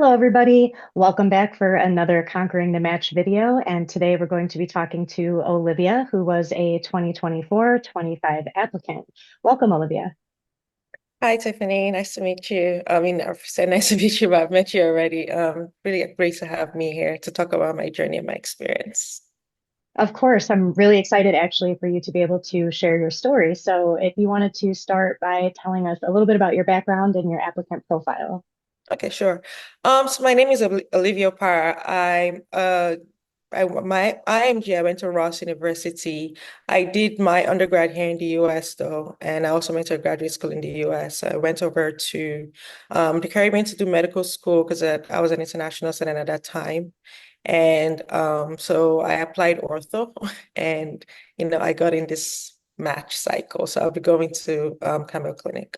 Hello, everybody. Welcome back for another Conquering the Match video. And today we're going to be talking to Olivia, who was a 2024-25 applicant. Welcome, Olivia. Hi, Tiffany. Nice to meet you. I mean, I've said nice to meet you, but I've met you already. Really great to have me here to talk about my journey and my experience. Of course, I'm really excited actually for you to be able to share your story. So if you wanted to start by telling us a little bit about your background and your applicant profile. Okay, sure. So my name is Olivia Opara. My IMG, I went to Ross University. I did my undergrad here in the US though, and I also went to graduate school in the US. I went over to the Caribbean to do medical school because I was an international student at that time. And so I applied ortho and I got in this match cycle. So I'll be going to Camel Clinic.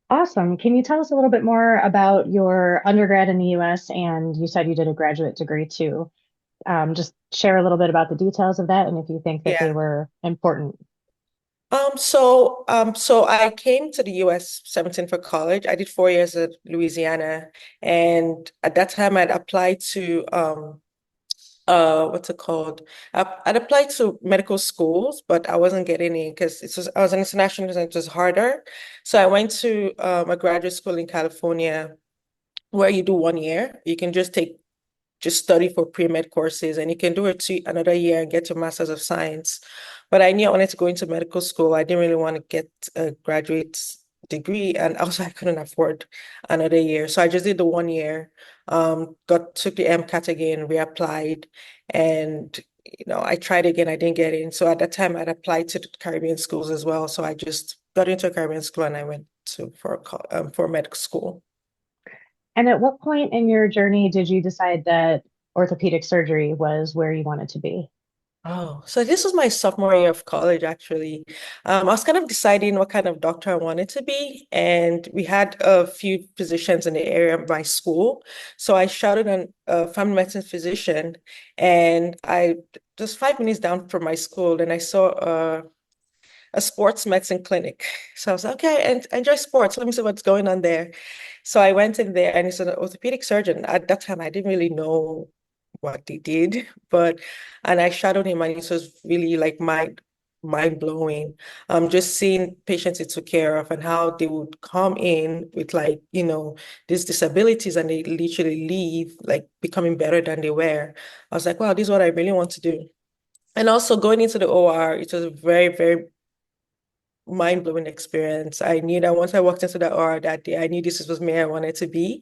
Awesome. Can you tell us a little bit more about your undergrad in the US? And you said you did a graduate degree too. Just share a little bit about the details of that and if you think that they Yeah. were important. So I came to the US 17 for college. I did 4 years at Louisiana, and at that time I'd applied to what's it called? I'd applied to medical schools, but I wasn't getting in because I was an international student, it was harder. So I went to a graduate school in California where you do 1 year. You can just study for pre-med courses and you can do it to another year and get your master's of science. But I knew I wanted to go into medical school. I didn't really want to get a graduate degree, and also I couldn't afford another year. So I just did the 1 year, took the MCAT again, reapplied, and I tried again, I didn't get in. So at that time I'd applied to the Caribbean schools as well. So I just got into a Caribbean school and I went to for medical school. And at what point in your journey did you decide that orthopedic surgery was where you wanted to be? Oh, so this was my sophomore year of college, actually. I was kind of deciding what kind of doctor I wanted to be, and we had a few physicians in the area of my school. So I shouted on a family medicine physician, and I just 5 minutes down from my school, and I saw a sports medicine clinic. So I was like, okay, and I enjoy sports. Let me see what's going on there. So I went in there, and it's an orthopedic surgeon. At that time, I didn't really know what they did, and I shadowed him, and it was really like mind blowing. Just seeing patients he took care of and how they would come in with like, these disabilities and they literally leave like becoming better than they were. I was like, wow, this is what I really want to do. And also going into the OR, it was a very, very mind-blowing experience. I knew that once I walked into the OR that day, I knew this was me I wanted to be.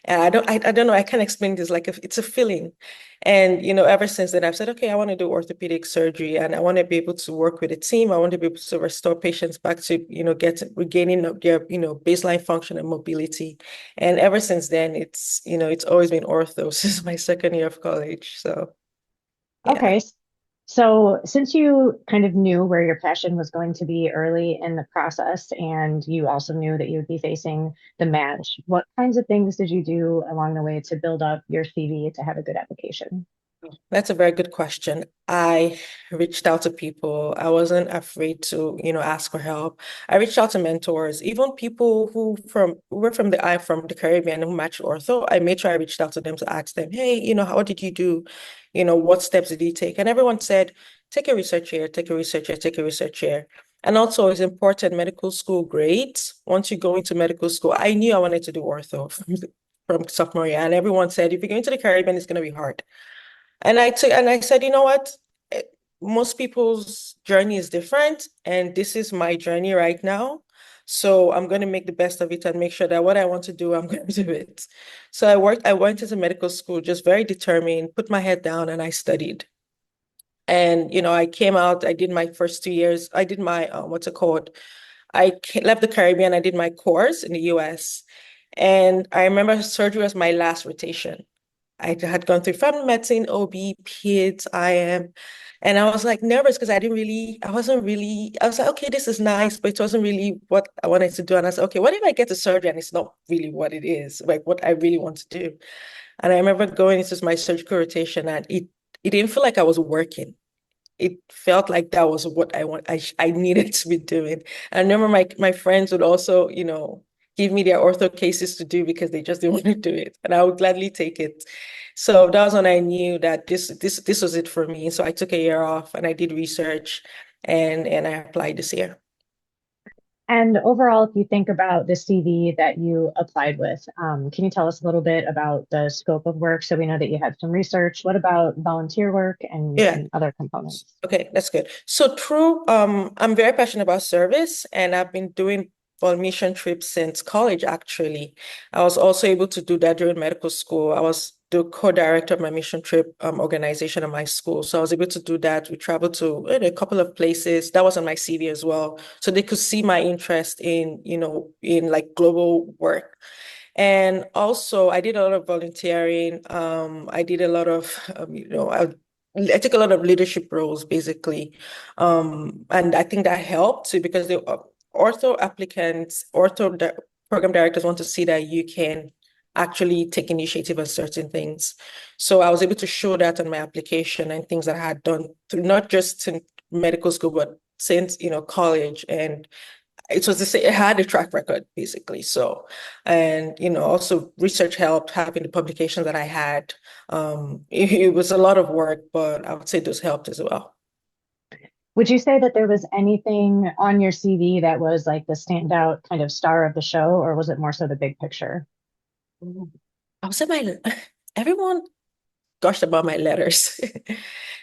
And I don't know, I can't explain this. Like it's a feeling. And ever since then I've said, okay, I want to do orthopedic surgery and I want to be able to work with a team. I want to be able to restore patients back to, regaining of their, baseline function and mobility. And ever since then, it's always been ortho since my second year of college. So yeah. Okay, so since you kind of knew where your passion was going to be early in the process, and you also knew that you would be facing the match, what kinds of things did you do along the way to build up your CV to have a good application? That's a very good question. I reached out to people. I wasn't afraid to, ask for help. I reached out to mentors, even people who were from the Caribbean who matched ortho. I made sure I reached out to them to ask them, hey, how did you do? What steps did you take? And everyone said, take a research here, take a research here, take a research here. And also it's important medical school grades. Once you go into medical school, I knew I wanted to do ortho from sophomore year. And everyone said, if you're going to the Caribbean, it's going to be hard. And I said, you know what? Eh, Most people's journey is different, and this is my journey right now. So I'm going to make the best of it and make sure that what I want to do, I'm going to do it. So I went into medical school just very determined, put my head down, and I studied. And, I came out, I did my first 2 years, I did my, what's it called? Left the Caribbean, I did my course in the US. And I remember surgery was my last rotation. I had gone through family medicine, OB, PIDS, IM, and I was like nervous because I was like, okay, this is nice, but it wasn't really what I wanted to do. And I said, okay, what if I get to surgery and it's not really what it is, like what I really want to do? And I remember going into my surgical rotation and it didn't feel like I was working. It felt like that was what I needed to be doing. And I remember my friends would also, give me their ortho cases to do because they just didn't want to do it, and I would gladly take it. So that was when I knew that this was it for me. So I took a year off and I did research, and I applied this year. And overall, if you think about the CV that you applied with, can you tell us a little bit about the scope of work so we know that you had some research? What about volunteer work Yeah. and other components? Okay, that's good. So through I'm very passionate about service, and I've been doing mission trips since college actually. I was also able to do that during medical school. I was the co-director of my mission trip organization at my school. So I was able to do that. We traveled to a couple of places. That was on my CV as well. So they could see my interest in, in like global work. And also, I did a lot of volunteering. I did a lot of, I took a lot of leadership roles, basically. And I think that helped too, because the ortho applicants, program directors want to see that you can actually take initiative on certain things. So I was able to show that on my application and things that I had done through not just in medical school, but since, college. And it was the same, it had a track record basically. So, and also research helped having the publications that I had. It was a lot of work, but I would say those helped as well. Would you say that there was anything on your CV that was like the standout kind of star of the show, or was it more so the big picture? Mm. I would say everyone gushed about my letters. Okay.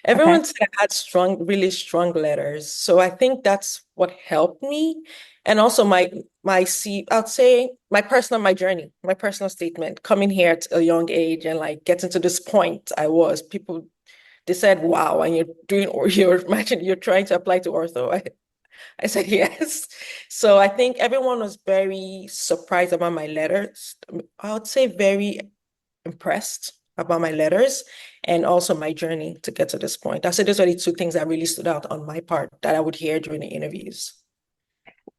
Everyone said I had really strong letters. So I think that's what helped me. And also I'd say my personal statement, coming here at a young age and like getting to this point people, they said, wow, and imagine you're trying to apply to ortho. I said yes. So I think everyone was very surprised about my letters. I would say very impressed about my letters and also my journey to get to this point. I said those are the two things that really stood out on my part that I would hear during the interviews.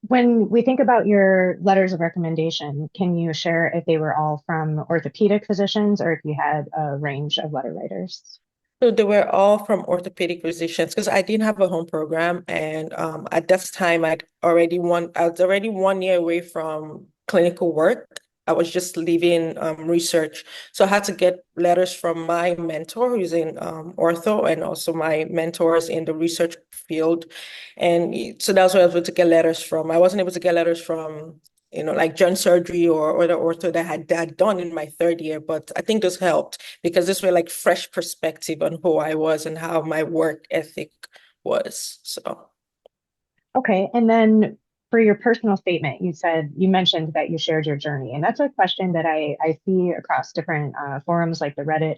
When we think about your letters of recommendation, can you share if they were all from orthopedic physicians or if you had a range of letter writers? So they were all from orthopedic physicians because I didn't have a home program, and at that time I was already 1 year away from clinical work. I was just leaving research, so I had to get letters from my mentor who's in ortho, and also my mentors in the research field, and so that's where I was able to get letters from. I wasn't able to get letters from like joint surgery or the ortho that had done in my third year, but I think those helped because this were like fresh perspective on who I was and how my work ethic was. So Okay. And then for your personal statement, you mentioned that you shared your journey. And that's a question that I see across different forums like the Reddit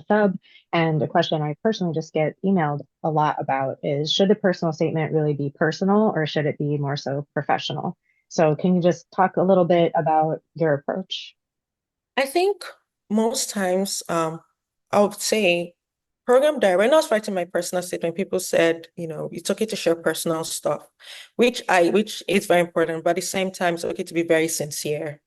sub. And a question I personally just get emailed a lot about is should the personal statement really be personal or should it be more so professional? So can you just talk a little bit about your approach? I think most times, I would say program diary. When I was writing my personal statement, people said, it's okay to share personal stuff, which is very important, but at the same time, it's okay to be very sincere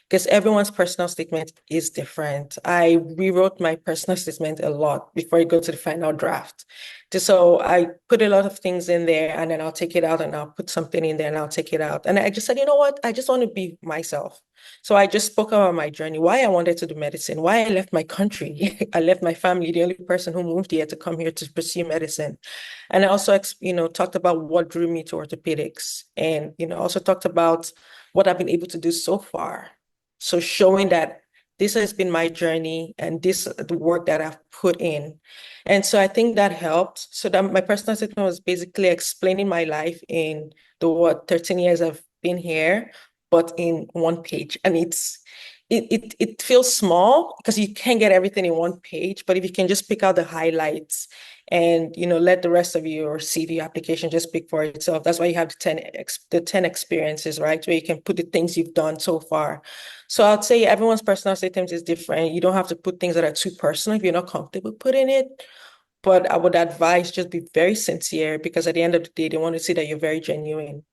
because everyone's personal statement is different. I rewrote my personal statement a lot before I go to the final draft. So I put a lot of things in there and then I'll take it out and I'll put something in there and I'll take it out. And I just said, you know what? I just want to be myself. So I just spoke about my journey, why I wanted to do medicine, why I left my country. I left my family, the only person who moved here to come here to pursue medicine. And I also, talked about what drew me to orthopedics and, also talked about what I've been able to do so far. So showing that this has been my journey and the work that I've put in. And so I think that helped. So that my personal statement was basically explaining my life in the 13 years I've been here, but in one page. And it feels small because you can't get everything in one page, but if you can just pick out the highlights and let the rest of your CV application just speak for itself. That's why you have the 10 experiences, right? Where you can put the things you've done so far. So I'd say everyone's personal statement is different. You don't have to put things that are too personal if you're not comfortable putting it. But I would advise just be very sincere because at the end of the day, they want to see that you're very genuine.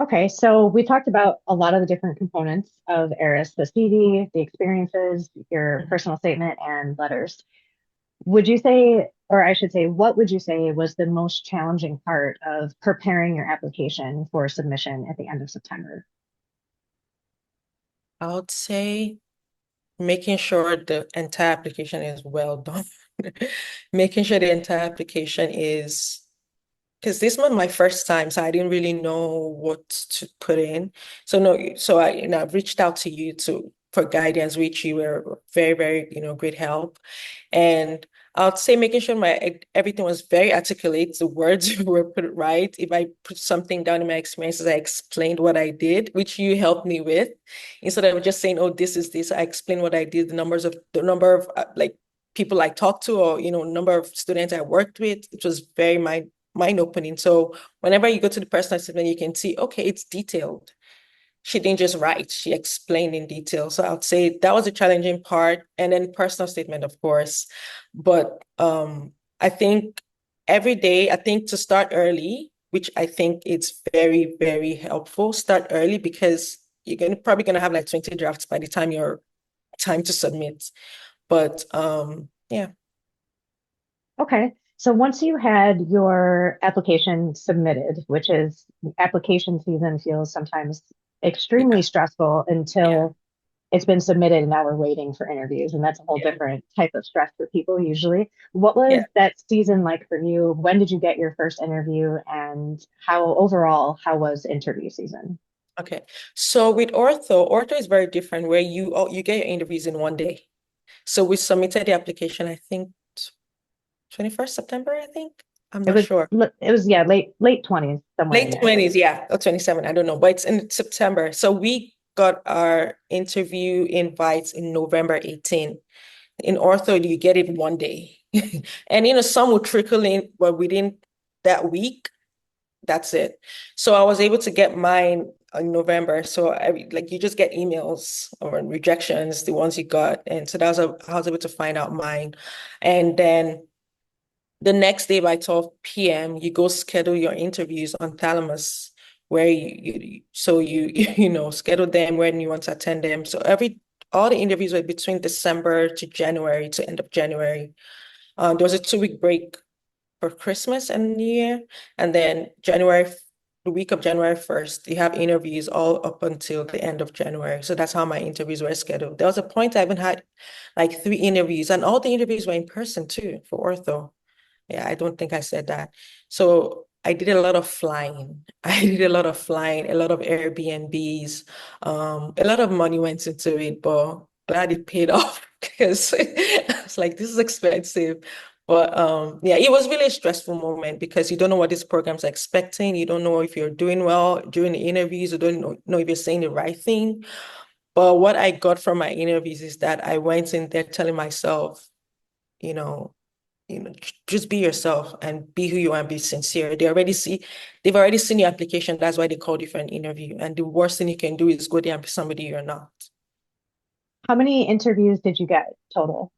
Okay, so we talked about a lot of the different components of ERIS, the CV, the experiences, your Mhm. personal statement, and letters. Would you say, or I should say, what would you say was the most challenging part of preparing your application for submission at the end of September? I would say making sure the entire application is well done. Making sure the entire application is, because this was my first time, so I didn't really know what to put in. So no, so I've reached out to you to for guidance, which you were very, very, great help. And I would say making sure my everything was very articulate, the words were put right. If I put something down in my experiences, I explained what I did, which you helped me with. Instead of just saying, "Oh, this is this," I explained what I did, the number of like people I talked to, or number of students I worked with. It was very mind opening. So whenever you go to the personal statement, you can see, okay, it's detailed. She didn't just write, she explained in detail. So I would say that was a challenging part. And then personal statement, of course. But I think every day, I think to start early, which I think it's very, very helpful, start early because probably gonna have like 20 drafts by the time you're time to submit. But yeah. Okay. So once you had your application submitted, which is application season feels sometimes extremely Yeah. stressful Yeah. until it's been submitted and now we're waiting for interviews. And that's a whole Yeah. different type of stress for people usually. What Yeah. was that season like for you? When did you get your first interview? And how overall, how was interview season? Okay. So with ortho is very different where you get your interviews in one day. So we submitted the application, I think 21st September, I think. I'm It not was sure. yeah, late 20s, somewhere in Late there. 20s, yeah, or 27, I don't know, but it's in September. So we got our interview invites in November 18. In ortho, you get it one day. And some will trickle in, but within that week, that's it. So I was able to get mine in November. So like you just get emails or rejections, the ones you got. And so I was able to find out mine. And then the next day by 12 p.m., you go schedule your interviews on Thalamus, where schedule them when you want to attend them. So all the interviews were between December to January to end of January. There was a 2-week break for Christmas and New Year. And then the week of January 1st, you have interviews all up until the end of January. So that's how my interviews were scheduled. There was a point I even had like 3 interviews, and all the interviews were in person too for ortho. Yeah, I don't think I said that. So I did a lot of flying. I did a lot of flying, a lot of Airbnbs. A lot of money went into it, but glad it paid off because I was like, this is expensive. But yeah, it was really a stressful moment because you don't know what this program's expecting. You don't know if you're doing well during the interviews. You don't know if you're saying the right thing. But what I got from my interviews is that I went in there telling myself, you know, just be yourself and be who you are and be sincere. They've already seen your application. That's why they called you for an interview. And the worst thing you can do is go there and be somebody you're not. How many interviews did you get total?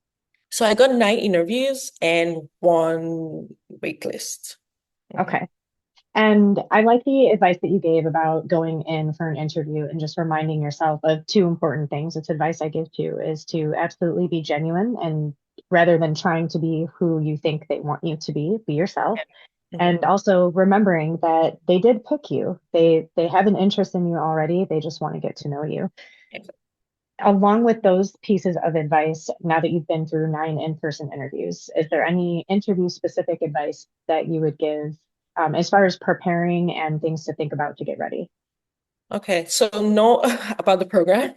So I got 9 interviews and 1 wait list. Mhm. Okay. And I like the advice that you gave about going in for an interview and just reminding yourself of two important things. It's advice I give to you is to absolutely be genuine and rather than trying to be who you think they want you to be yourself. Mhm. And also remembering that they did pick you. They have an interest in you already. They just want to get to know you. Along with those pieces of advice, now that you've been through 9 in-person interviews, is there any interview specific advice that you would give as far as preparing and things to think about to get ready? Okay, so know about the program.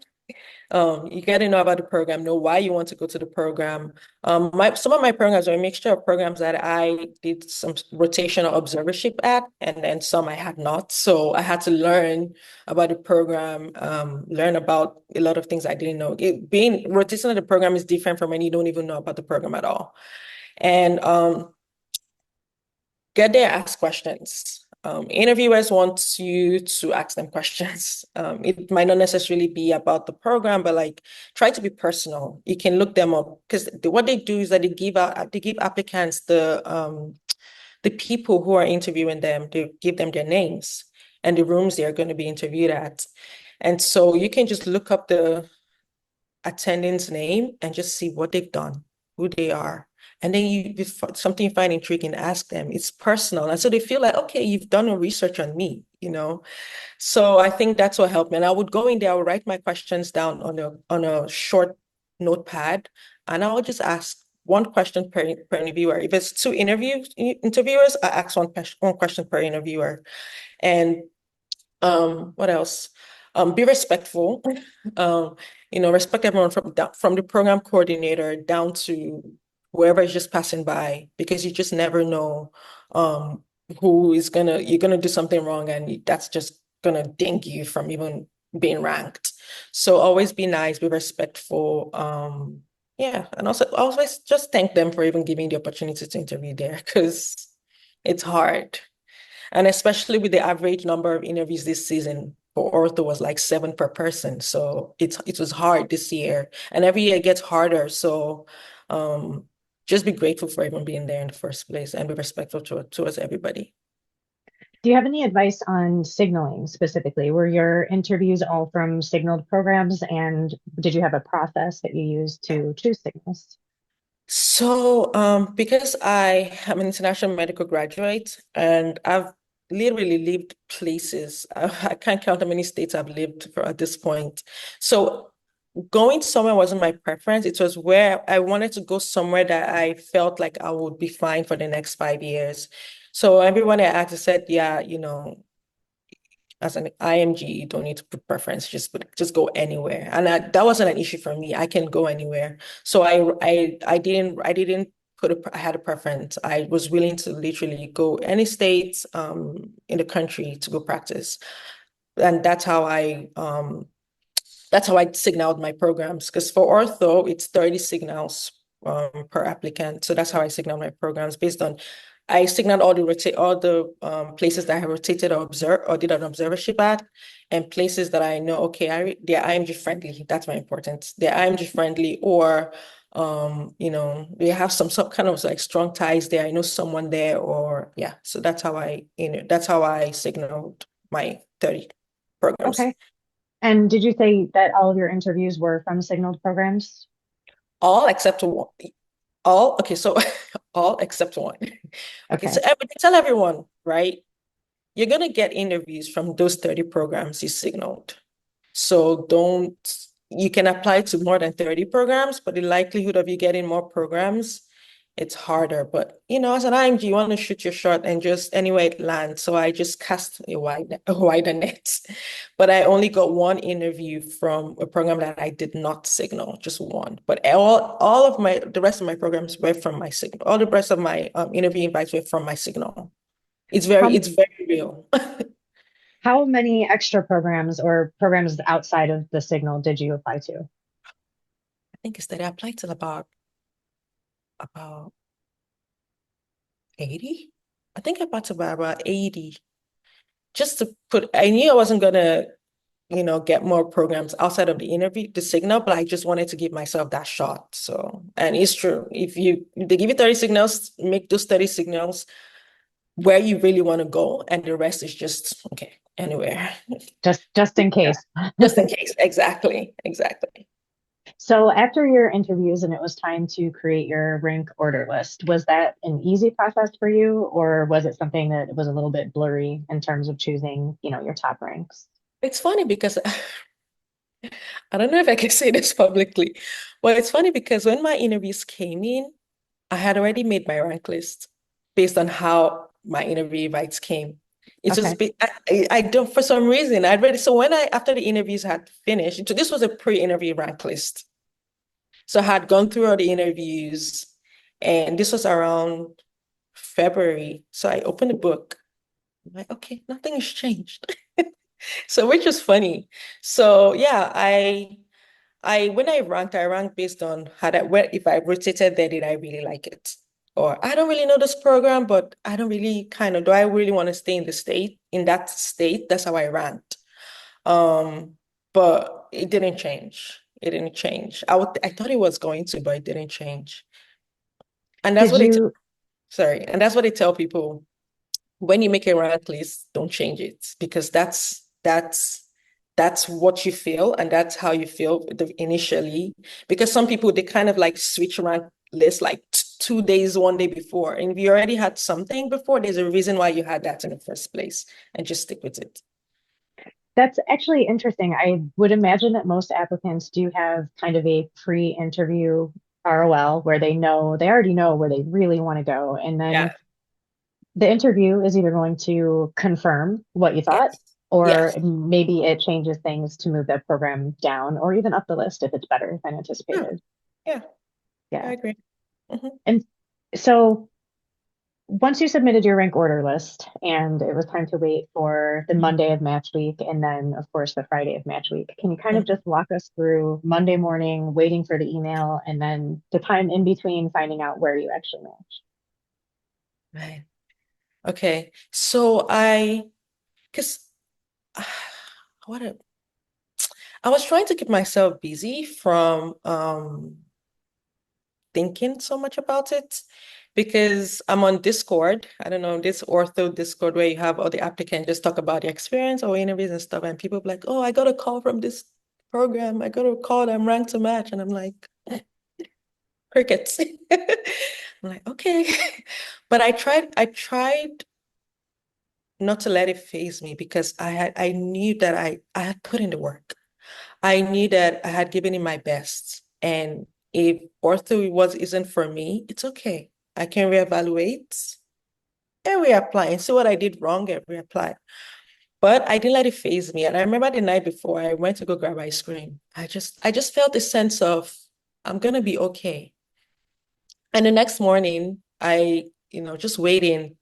You got to know about the program, know why you want to go to the program. Some of my programs are a mixture of programs that I did some rotational observership at, and then some I had not. So I had to learn about the program, learn about a lot of things I didn't know. Being rotational at the program is different from when you don't even know about the program at all. And get there, ask questions. Interviewers want you to ask them questions. It might not necessarily be about the program, but like try to be personal. You can look them up because what they do is that they give applicants the people who are interviewing them. They give them their names and the rooms they are going to be interviewed at. And so you can just look up the attending's name and just see what they've done, who they are, And then if something you find intriguing, ask them. It's personal. And so they feel like, okay, you've done a research on me, you know? So I think that's what helped me. And I would go in there, I would write my questions down on a short notepad, and I would just ask one question per interviewer. If it's two interviewers, I ask one question per interviewer. And what else? Be respectful. Um, respect everyone from the program coordinator down to whoever is just passing by, because you just never know you're gonna do something wrong, and that's just gonna ding you from even being ranked. So always be nice, be respectful. Yeah, and also always just thank them for even giving the opportunity to interview there, because it's hard. And especially with the average number of interviews this season for ortho was like 7 per person. So it was hard this year. And every year it gets harder. So um, just be grateful for even being there in the first place and be respectful towards everybody. Do you have any advice on signaling specifically? Were your interviews all from signaled programs, and did you have a process that you used to choose signals? So, because I am an international medical graduate and I've literally lived places, I can't count how many states I've lived for at this point. So, going somewhere wasn't my preference. It was where I wanted to go somewhere that I felt like I would be fine for the next 5 years. So, everyone I asked said, yeah, as an IMG, you don't need to put preference, just go anywhere. And that wasn't an issue for me. I can go anywhere. So I didn't I had a preference. I was willing to literally go any state in the country to go practice. And that's how I signaled my programs. Because for ortho, it's 30 signals per applicant. So that's how I signal my programs based on I signaled all the places that I have rotated or observed or did an observership at, and places that I know, okay, they're IMG friendly. That's very important. They're IMG friendly, or they have some kind of like strong ties there. I know someone there, or yeah. So that's how I signaled my 30 programs. Okay. And did you say that all of your interviews were from signaled programs? All except one. All okay, so all except one. Okay, so Okay. tell everyone, right? You're gonna get interviews from those 30 programs you signaled. So you can apply to more than 30 programs, but the likelihood of you getting more programs, it's harder. But as an IMG, you want to shoot your shot and just anywhere it lands. So I just cast a wider net. But I only got one interview from a program that I did not signal, just one. But all of the rest of my programs were from my signal. All the rest of my interview invites were from my signal. How It's very real. how many extra programs or programs outside of the signal did you apply to? I think it's that I applied to about 80. I think I applied to about 80 just to I knew I wasn't gonna, get more programs outside of the signal, but I just wanted to give myself that shot. So, and it's true. If they give you 30 signals, make those 30 signals where you really want to go, and the rest is just okay, anywhere. Just in Yeah. case. Just in case. Exactly. Exactly. So after your interviews and it was time to create your rank order list, was that an easy process for you, or was it something that was a little bit blurry in terms of choosing, your top ranks? It's funny because I don't know if I can say this publicly, but it's funny because when my interviews came in, I had already made my rank list based on how my interview invites came. It was Okay. be- I don't for some reason I'd ready. So when I after the interviews had finished, so this was a pre-interview rank list. So I had gone through all the interviews, and this was around February. So I opened the book. I'm like, okay, nothing has changed. So which was funny. So yeah, when I ranked based on if I rotated there, did I really like it? Or I don't really know this program, but I don't really do I really want to stay in that state? That's how I ranked. Um, but it didn't change. It didn't change. I thought it was going to, but it didn't change. And that's Did what you and that's what they tell people when you make a rank list, don't change it, because that's what you feel, and that's how you feel initially. Because some people, they kind of like switch rank lists like 2 days, one day before. And if you already had something before, there's a reason why you had that in the first place, and just stick with it. That's actually interesting. I would imagine that most applicants do have kind of a pre-interview ROL where they already know where they really want to go. And Yeah. then the interview is either going to confirm what you thought, Yes. or Yes. maybe it changes things to move that program down or even up the list if it's better than Yeah. anticipated. Yeah. I Yeah. agree. Hmm. And so once you submitted your rank order list and it was time to wait for the Monday of match week and then, of course, the Friday of match week, can you kind of Hmm. just walk us through Monday morning, waiting for the email, and then the time in between finding out where you actually matched? Right. Okay. So because what a, I was trying to keep myself busy from thinking so much about it because I'm on Discord. I don't know, this ortho Discord where you have all the applicants just talk about their experience or interviews and stuff. And people be like, oh, I got a call from this program. I got a call. I'm ranked to match. And I'm like, crickets. I'm like, okay. But I tried not to let it phase me because I knew that I had put in the work. I knew that I had given it my best. And if ortho was isn't for me, it's okay. I can reevaluate and reapply and see what I did wrong and reapply. But I didn't let it phase me. And I remember the night before I went to go grab ice cream. I just felt a sense of I'm gonna be okay. And the next morning, just waiting.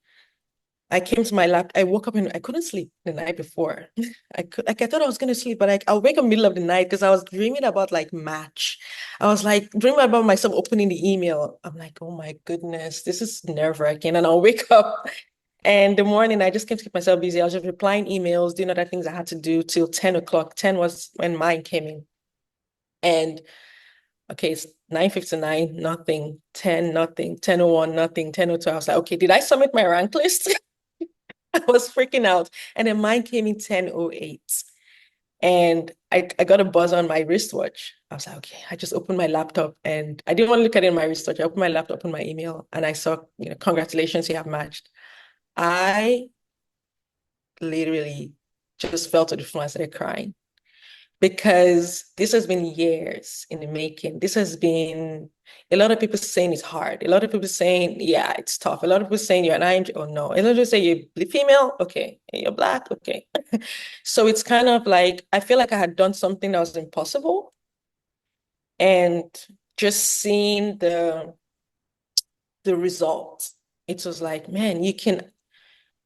I came to my lap. I woke up and I couldn't sleep the night before. I thought I was gonna sleep, but I'll wake up in the middle of the night because I was dreaming about like match. I was like dreaming about myself opening the email. I'm like, oh my goodness, this is nerve-wracking. And I'll wake up and the morning I just kept keep myself busy. I was just replying emails, doing other things I had to do till 10 o'clock. 10 was when mine came in. And okay, it's 9:59, nothing, 10, nothing, 10:01, nothing, 10:02. I was like, okay, did I submit my rank list? I was freaking out. And then mine came in 10:08. And I got a buzz on my wristwatch. I was like, okay, I just opened my laptop and I didn't want to look at it in my wristwatch. I opened my laptop, opened my email, and I saw, congratulations, you have matched. I literally just fell to the floor and started crying because this has been years in the making. This has been a lot of people saying it's hard. A lot of people saying, yeah, it's tough. A lot of people saying you're an IMG. Oh no. A lot of people say you're female. Okay. And you're black. Okay. So it's kind of like I feel like I had done something that was impossible. And just seeing the result, it was like, man, you can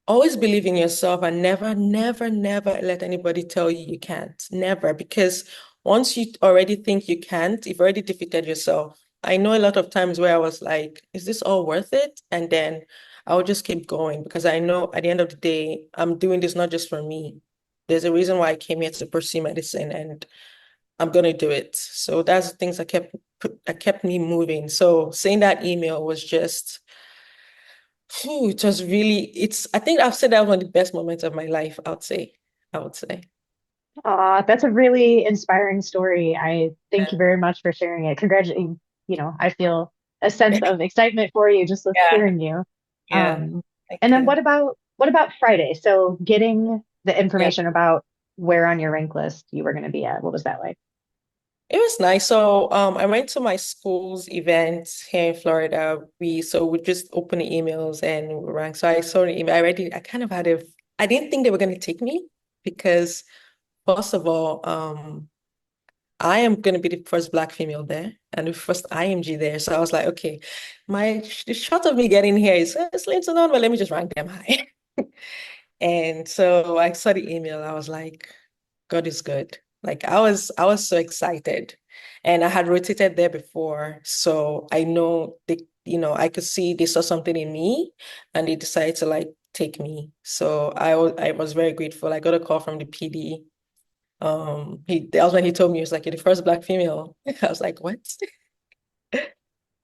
always believe in yourself and never, never, never let anybody tell you you can't. Never. Because once you already think you can't, you've already defeated yourself. I know a lot of times where I was like, is this all worth it? And then I would just keep going because I know at the end of the day, I'm doing this not just for me. There's a reason why I came here to pursue medicine and I'm gonna do it. So that's the things that kept me moving. So saying that email was just it was really, I think I've said that was one of the best moments of my life, I would say. That's a really inspiring story. I thank you Yeah. very much for sharing it. Congratulations. I feel a sense of excitement for you just with Yeah. hearing you. Yeah. Um, and Thank then you. what about Friday? So getting the Yeah. information about where on your rank list you were going to be at. What was that like? It was nice. So I went to my school's event here in Florida. We just opened the emails and we rang. So I saw the email. I kind of I didn't think they were going to take me because first of all, I am going to be the first Black female there and the first IMG there. So I was like, okay, the shot of me getting here is slim to none, but let me just rank them high. And so I saw the email. I was like, God is good. Like I was so excited. And I had rotated there before. So I know I could see they saw something in me and they decided to like take me. So I was very grateful. I got a call from the PD. That was when he told me, he was like, you're the first Black female. I was like, what?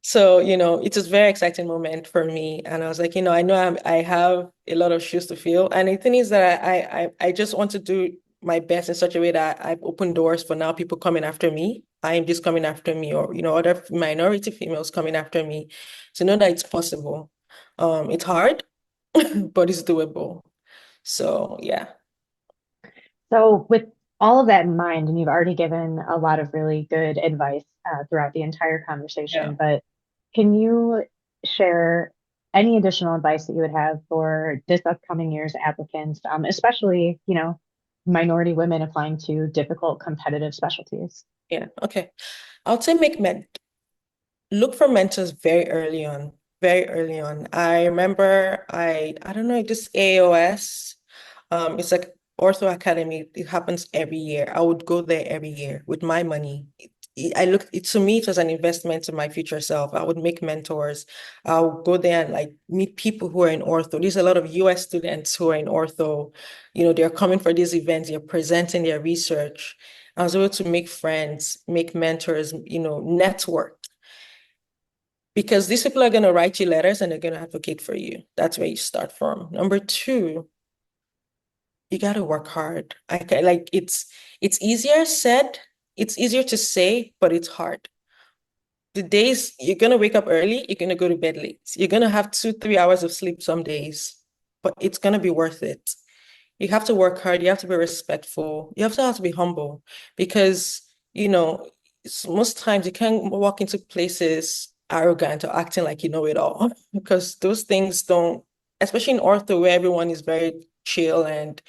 So, it was a very exciting moment for me. And I was like, I know I have a lot of shoes to fill. And the thing is that I just want to do my best in such a way that I've opened doors for now people coming after me. I am just coming after me, or other minority females coming after me, to know that it's possible. It's hard, but it's doable. So yeah. So, with all of that in mind, and you've already given a lot of really good advice throughout the entire Yeah. conversation, but can you share any additional advice that you would have for this upcoming year's applicants, especially, minority women applying to difficult competitive specialties? Yeah. Okay. I would say look for mentors very early on. Very early on. I remember I don't know, just AOS. It's like Ortho Academy. It happens every year. I would go there every year with my money. To me, it was an investment to my future self. I would make mentors. I'll go there and like meet people who are in ortho. There's a lot of US students who are in ortho. They're coming for these events, they're presenting their research. I was able to make friends, make mentors, network, because these people are going to write you letters and they're going to advocate for you. That's where you start from. Number two, you got to work hard. Like it's easier said, it's easier to say, but it's hard. The days you're going to wake up early, you're going to go to bed late. You're going to have 2, 3 hours of sleep some days, but it's going to be worth it. You have to work hard. You have to be respectful. You have to be humble, because, most times you can't walk into places arrogant or acting like you know it all, because those things don't, especially in ortho where everyone is very chill and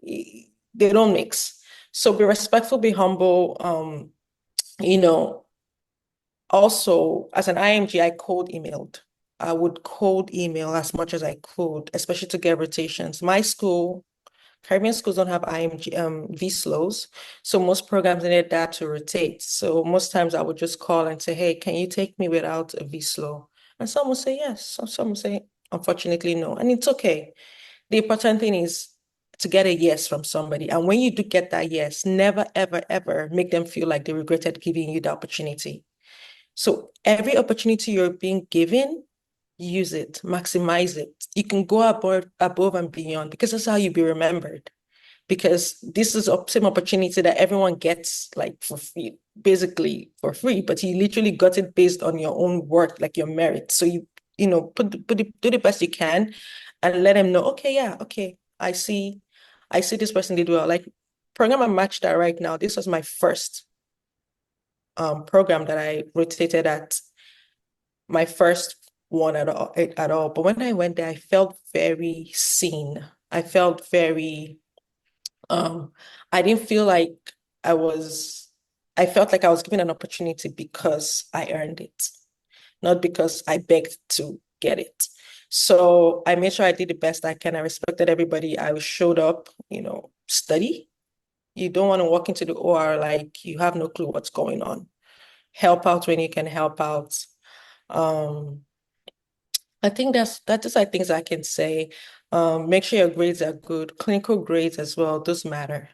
they don't mix. So be respectful, be humble. You know, Also, as an IMG, I cold emailed. I would cold email as much as I could, especially to get rotations. My school, Caribbean schools don't have IMG VSLOs, so most programs needed that to rotate. So most times I would just call and say, "Hey, can you take me without a VSLO?" And some will say yes, some will say, unfortunately, no. And it's okay. The important thing is to get a yes from somebody. And when you do get that yes, never, ever, ever make them feel like they regretted giving you the opportunity. So every opportunity you're being given, use it, maximize it. You can go above and beyond, because that's how you be remembered. Because this is a same opportunity that everyone gets like for free, basically for free, but you literally got it based on your own work, like your merit. So do the best you can and let them know, okay, yeah, okay, I see this person did well. Like program I'm matched at right now, this was my first program that I rotated at, my first one at all. But when I went there, I felt very seen. I felt very um I didn't feel like I was I felt like I was given an opportunity because I earned it, not because I begged to get it. So I made sure I did the best I can. I respected everybody. I showed up, study. You don't want to walk into the OR like you have no clue what's going on. Help out when you can help out. Um, I think that just like things I can say. Make sure your grades are good. Clinical grades as well, those matter.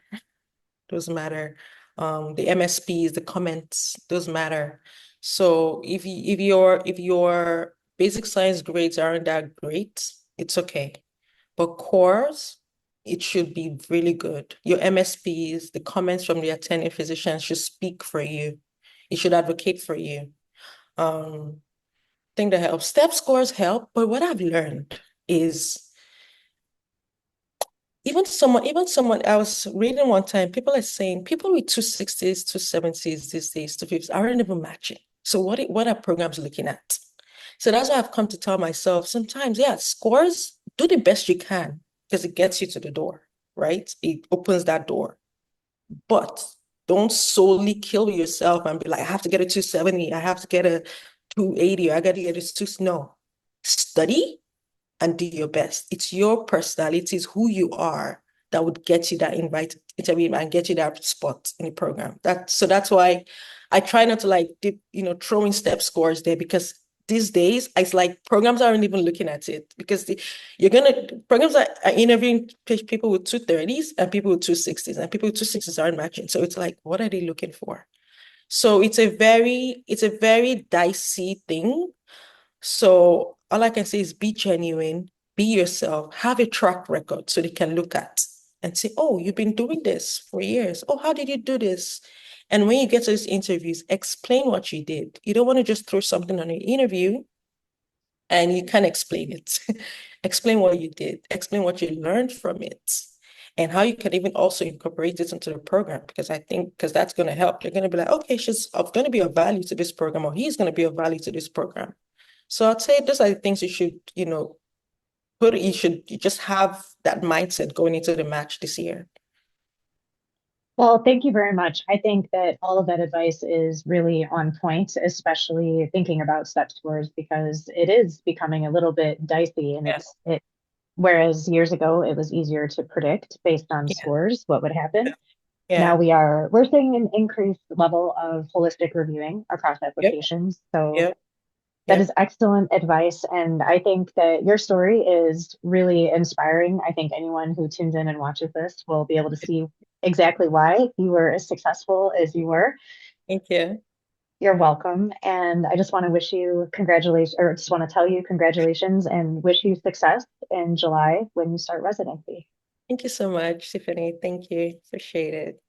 Those matter. The MSPs, the comments, those matter. So if your basic science grades aren't that great, it's okay. But cores, it should be really good. Your MSPs, the comments from the attending physicians should speak for you. It should advocate for you. Thing that helps. Step scores help, but what I've learned is even someone I was reading one time, people are saying people with 260s, 270s these days, 250s aren't even matching. So what are programs looking at? So that's why I've come to tell myself sometimes, yeah, scores, do the best you can because it gets you to the door, right? It opens that door. But don't solely kill yourself and be like, I have to get a 270, I have to get a 280, or I got to get a two. No, study and do your best. It's your personality, it's who you are that would get you that invite interview and get you that spot in the program. That's why I try not to like dip, throw in step scores there, because these days it's like programs aren't even looking at it, because programs are interviewing people with 230s and people with 260s, and people with 260s aren't matching. So it's like, what are they looking for? So it's a very dicey thing. So all I can say is be genuine, be yourself, have a track record so they can look at. and say, oh, you've been doing this for years. Oh, how did you do this? And when you get to these interviews, explain what you did. You don't want to just throw something on an interview and you can't explain it. Explain what you did, explain what you learned from it, and how you can even also incorporate this into the program. Because I think, because that's going to help. They're going to be like, okay, she's going to be of value to this program, or he's going to be of value to this program. So I'd say those are the things you should, you should just have that mindset going into the match this year. Well, thank you very much. I think that all of that advice is really on point, especially thinking about step scores because it is becoming a little bit dicey and Yeah. whereas years ago it was easier to predict based on Yeah. scores what would happen. Now Yeah. we're seeing an increased level of holistic reviewing across Yep. applications. So Yep. that is Yep. excellent advice. And I think that your story is really inspiring. I think anyone who tunes in and watches this will be able to see exactly why you were as successful as you were. Thank you. You're welcome. And I just want to wish you congratulations, or just want to tell you congratulations and wish you success in July when you start residency. Thank you so much, Tiffany. Thank you. Appreciate it.